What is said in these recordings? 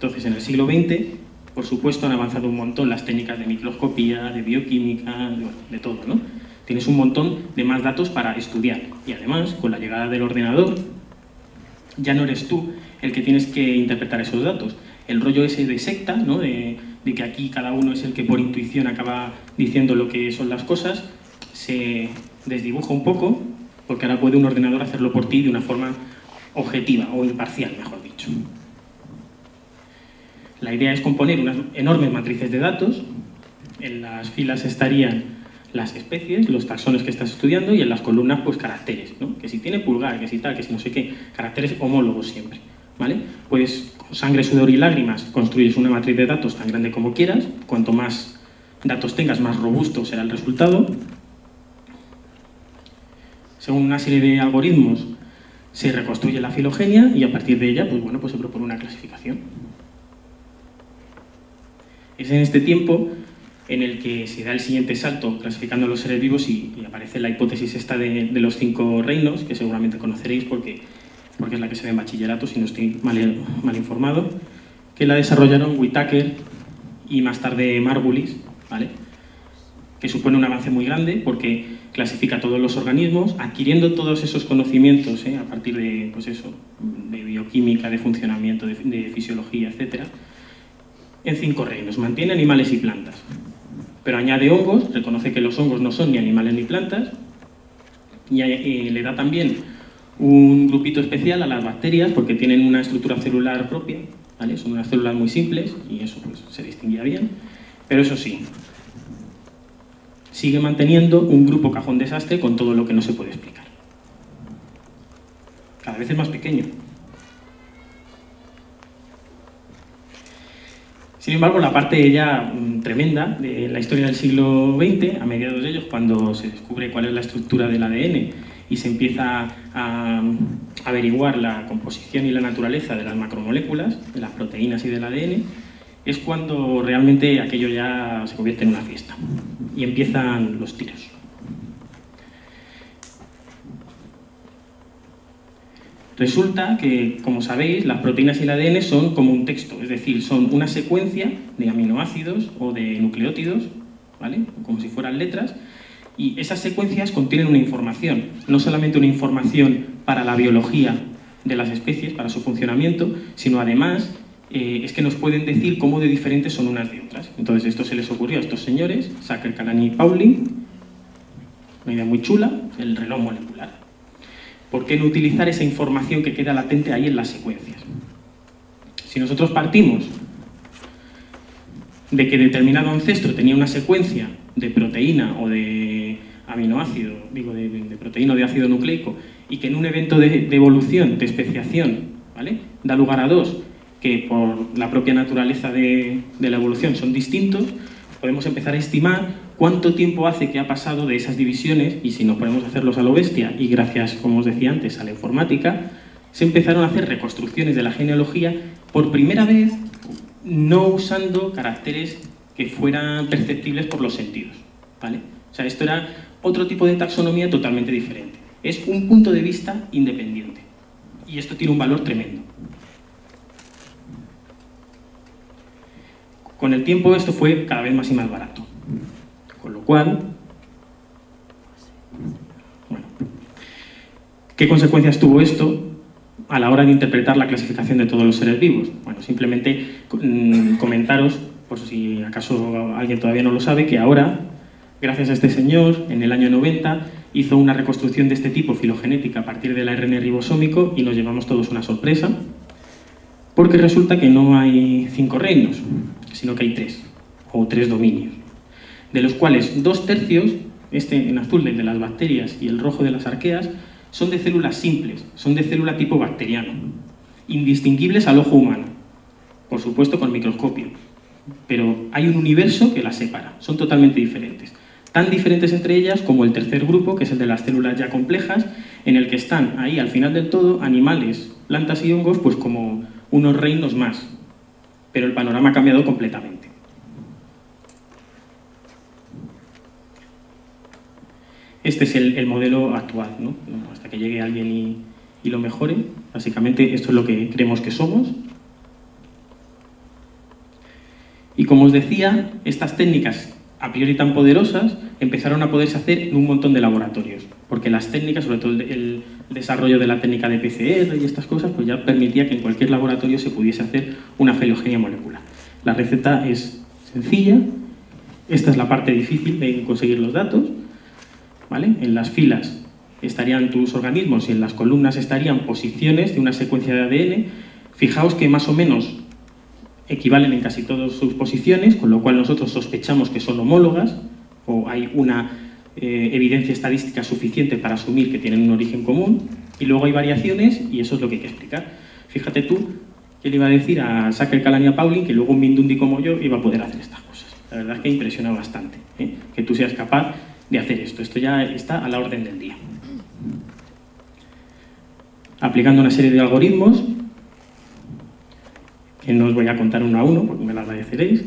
Entonces, en el siglo XX, por supuesto, han avanzado un montón las técnicas de microscopía, de bioquímica, de todo, ¿no? Tienes un montón de más datos para estudiar. Y además, con la llegada del ordenador, ya no eres tú el que tienes que interpretar esos datos. El rollo ese de secta, ¿no? de que aquí cada uno es el que por intuición acaba diciendo lo que son las cosas, se desdibuja un poco, porque ahora puede un ordenador hacerlo por ti de una forma objetiva o imparcial, mejor dicho. La idea es componer unas enormes matrices de datos. En las filas estarían las especies, los taxones que estás estudiando, y en las columnas, pues caracteres, ¿no? Que si tiene pulgar, que si tal, que si no sé qué, caracteres homólogos siempre, ¿vale? Puedes, con sangre, sudor y lágrimas, construyes una matriz de datos tan grande como quieras. Cuanto más datos tengas, más robusto será el resultado. Según una serie de algoritmos, se reconstruye la filogenia y a partir de ella, pues bueno, pues se propone una clasificación. Es en este tiempo en el que se da el siguiente salto clasificando a los seres vivos y aparece la hipótesis esta de los 5 reinos, que seguramente conoceréis porque es la que se ve en bachillerato, si no estoy mal informado, que la desarrollaron Whittaker y más tarde Margulis, ¿vale? Que supone un avance muy grande porque clasifica todos los organismos, adquiriendo todos esos conocimientos a partir de, pues eso, de bioquímica, de funcionamiento, de fisiología, etc., en 5 reinos. Mantiene animales y plantas, pero añade hongos, reconoce que los hongos no son ni animales ni plantas, y le da también un grupito especial a las bacterias porque tienen una estructura celular propia, ¿vale? Son unas células muy simples y eso pues se distinguía bien, pero eso sí, sigue manteniendo un grupo cajón desastre con todo lo que no se puede explicar. Cada vez es más pequeño. Sin embargo, la parte ya tremenda de la historia del siglo XX, a mediados de ellos, cuando se descubre cuál es la estructura del ADN y se empieza a averiguar la composición y la naturaleza de las macromoléculas, de las proteínas y del ADN, es cuando realmente aquello ya se convierte en una fiesta y empiezan los tiros. Resulta que, como sabéis, las proteínas y el ADN son como un texto, es decir, son una secuencia de aminoácidos o de nucleótidos, ¿vale? Como si fueran letras, y esas secuencias contienen una información, no solamente una información para la biología de las especies, para su funcionamiento, sino además es que nos pueden decir cómo de diferentes son unas de otras. Entonces esto se les ocurrió a estos señores, Sacker, Kalani y Pauling, una idea muy chula, el reloj molecular. ¿Por qué no utilizar esa información que queda latente ahí en las secuencias? Si nosotros partimos de que determinado ancestro tenía una secuencia de proteína o de aminoácido, digo, de proteína o de ácido nucleico, y que en un evento de evolución, de especiación, ¿vale?, da lugar a dos que por la propia naturaleza de la evolución son distintos, podemos empezar a estimar cuánto tiempo hace que ha pasado de esas divisiones, y si no podemos hacerlos a lo bestia, y gracias, como os decía antes, a la informática, se empezaron a hacer reconstrucciones de la genealogía por primera vez, no usando caracteres que fueran perceptibles por los sentidos, ¿vale? O sea, esto era otro tipo de taxonomía totalmente diferente. Es un punto de vista independiente. Y esto tiene un valor tremendo. Con el tiempo esto fue cada vez más y más barato. Con lo cual, bueno, ¿qué consecuencias tuvo esto a la hora de interpretar la clasificación de todos los seres vivos? Bueno, simplemente comentaros, por si acaso alguien todavía no lo sabe, que ahora, gracias a este señor, en el año 90, hizo una reconstrucción de este tipo filogenética a partir del ARN ribosómico y nos llevamos todos una sorpresa, porque resulta que no hay 5 reinos, sino que hay 3, o 3 dominios, de los cuales 2/3, este en azul el de las bacterias y el rojo de las arqueas, son de células simples, son de célula tipo bacteriano, indistinguibles al ojo humano, por supuesto con microscopio, pero hay un universo que las separa, son totalmente diferentes, tan diferentes entre ellas como el tercer grupo, que es el de las células ya complejas, en el que están ahí al final del todo animales, plantas y hongos, pues como unos reinos más, pero el panorama ha cambiado completamente. Este es el modelo actual, ¿no? Hasta que llegue alguien y lo mejore. Básicamente esto es lo que creemos que somos. Y como os decía, estas técnicas a priori tan poderosas empezaron a poderse hacer en un montón de laboratorios, porque las técnicas, sobre todo el desarrollo de la técnica de PCR y estas cosas, pues ya permitía que en cualquier laboratorio se pudiese hacer una filogenia molecular. La receta es sencilla, esta es la parte difícil de conseguir los datos, ¿vale? En las filas estarían tus organismos y en las columnas estarían posiciones de una secuencia de ADN. Fijaos que más o menos equivalen en casi todas sus posiciones, con lo cual nosotros sospechamos que son homólogas, o hay una evidencia estadística suficiente para asumir que tienen un origen común, y luego hay variaciones, y eso es lo que hay que explicar. Fíjate tú, ¿qué le iba a decir a Saker, Kalanian, Pauling que luego un Mindundi como yo iba a poder hacer estas cosas? La verdad es que impresiona bastante, que tú seas capaz de hacer esto. Esto ya está a la orden del día. Aplicando una serie de algoritmos, que no os voy a contar uno a uno, porque me lo agradeceréis,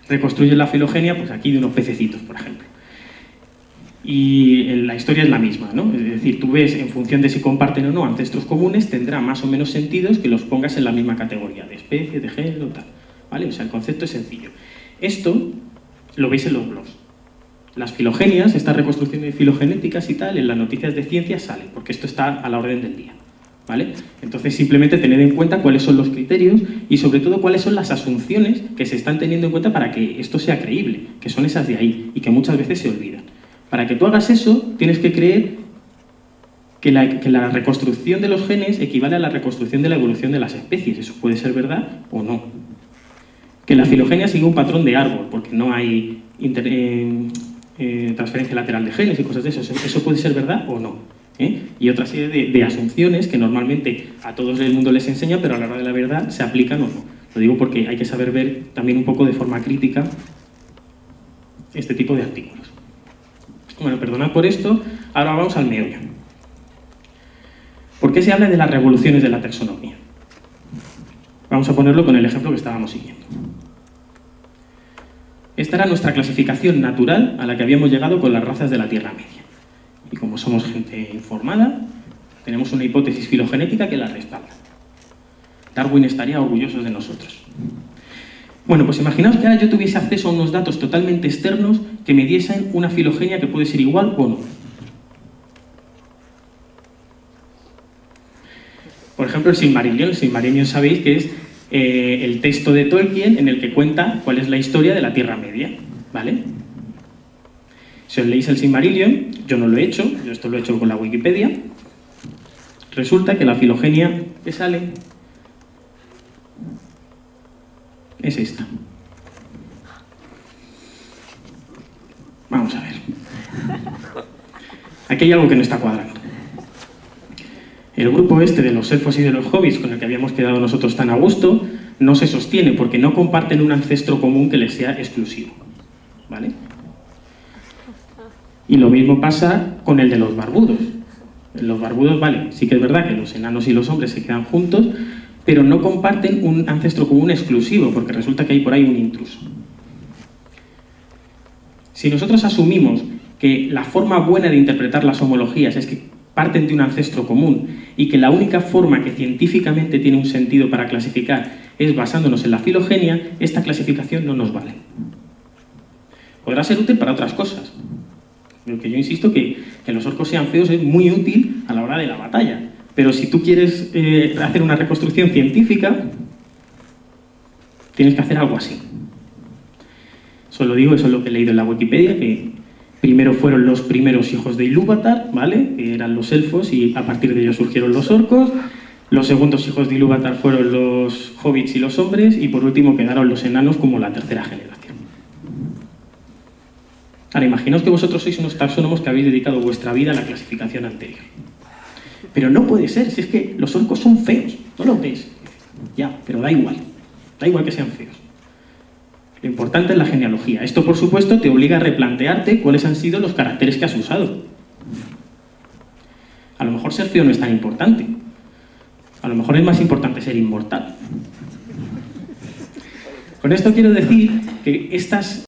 reconstruyen la filogenia, pues aquí de unos pececitos, por ejemplo. Y la historia es la misma, ¿no? Es decir, tú ves, en función de si comparten o no ancestros comunes, tendrá más o menos sentidos que los pongas en la misma categoría, de especie, de género, tal. ¿Vale? O sea, el concepto es sencillo. Esto lo veis en los blogs. Las filogenias, estas reconstrucciones filogenéticas y tal, en las noticias de ciencia salen, porque esto está a la orden del día. ¿Vale? Entonces simplemente tened en cuenta cuáles son los criterios y sobre todo cuáles son las asunciones que se están teniendo en cuenta para que esto sea creíble, que son esas de ahí y que muchas veces se olvidan. Para que tú hagas eso, tienes que creer que la reconstrucción de los genes equivale a la reconstrucción de la evolución de las especies. Eso puede ser verdad o no. Que la filogenia sigue un patrón de árbol, porque no hay transferencia lateral de genes y cosas de eso. Eso puede ser verdad o no. Y otra serie de asunciones que normalmente a todos el mundo les enseña, pero a la hora de la verdad se aplican o no. Lo digo porque hay que saber ver también un poco de forma crítica este tipo de artículos. Bueno, perdonad por esto, ahora vamos al meollo. ¿Por qué se habla de las revoluciones de la taxonomía? Vamos a ponerlo con el ejemplo que estábamos siguiendo. Esta era nuestra clasificación natural a la que habíamos llegado con las razas de la Tierra Media. Y como somos gente informada, tenemos una hipótesis filogenética que la respalda. Darwin estaría orgulloso de nosotros. Bueno, pues imaginaos que ahora yo tuviese acceso a unos datos totalmente externos que me diesen una filogenia que puede ser igual o no. Por ejemplo, el Silmarillion. El Silmarillion sabéis que es el texto de Tolkien en el que cuenta cuál es la historia de la Tierra Media, ¿vale? Si os leéis el Silmarillion, yo no lo he hecho, yo esto lo he hecho con la Wikipedia, resulta que la filogenia que sale es esta. Vamos a ver. Aquí hay algo que no está cuadrando. El grupo este de los elfos y de los hobbits, con el que habíamos quedado nosotros tan a gusto, no se sostiene porque no comparten un ancestro común que les sea exclusivo, ¿vale? Y lo mismo pasa con el de los barbudos. Los barbudos, vale, sí que es verdad que los enanos y los hombres se quedan juntos, pero no comparten un ancestro común exclusivo, porque resulta que hay por ahí un intruso. Si nosotros asumimos que la forma buena de interpretar las homologías es que parten de un ancestro común y que la única forma que científicamente tiene un sentido para clasificar es basándonos en la filogenia, esta clasificación no nos vale. Podrá ser útil para otras cosas. Lo que yo insisto que los orcos sean feos es muy útil a la hora de la batalla. Pero si tú quieres hacer una reconstrucción científica, tienes que hacer algo así. Eso lo digo, eso es lo que he leído en la Wikipedia, que primero fueron los primeros hijos de Ilúvatar, ¿vale? Que eran los elfos y a partir de ellos surgieron los orcos. Los segundos hijos de Ilúvatar fueron los hobbits y los hombres y por último quedaron los enanos como la tercera generación. Ahora, imaginaos que vosotros sois unos taxónomos que habéis dedicado vuestra vida a la clasificación anterior. Pero no puede ser, si es que los orcos son feos, ¿no lo ves? Ya, pero da igual que sean feos. Lo importante es la genealogía. Esto, por supuesto, te obliga a replantearte cuáles han sido los caracteres que has usado. A lo mejor ser feo no es tan importante. A lo mejor es más importante ser inmortal. Con esto quiero decir que estas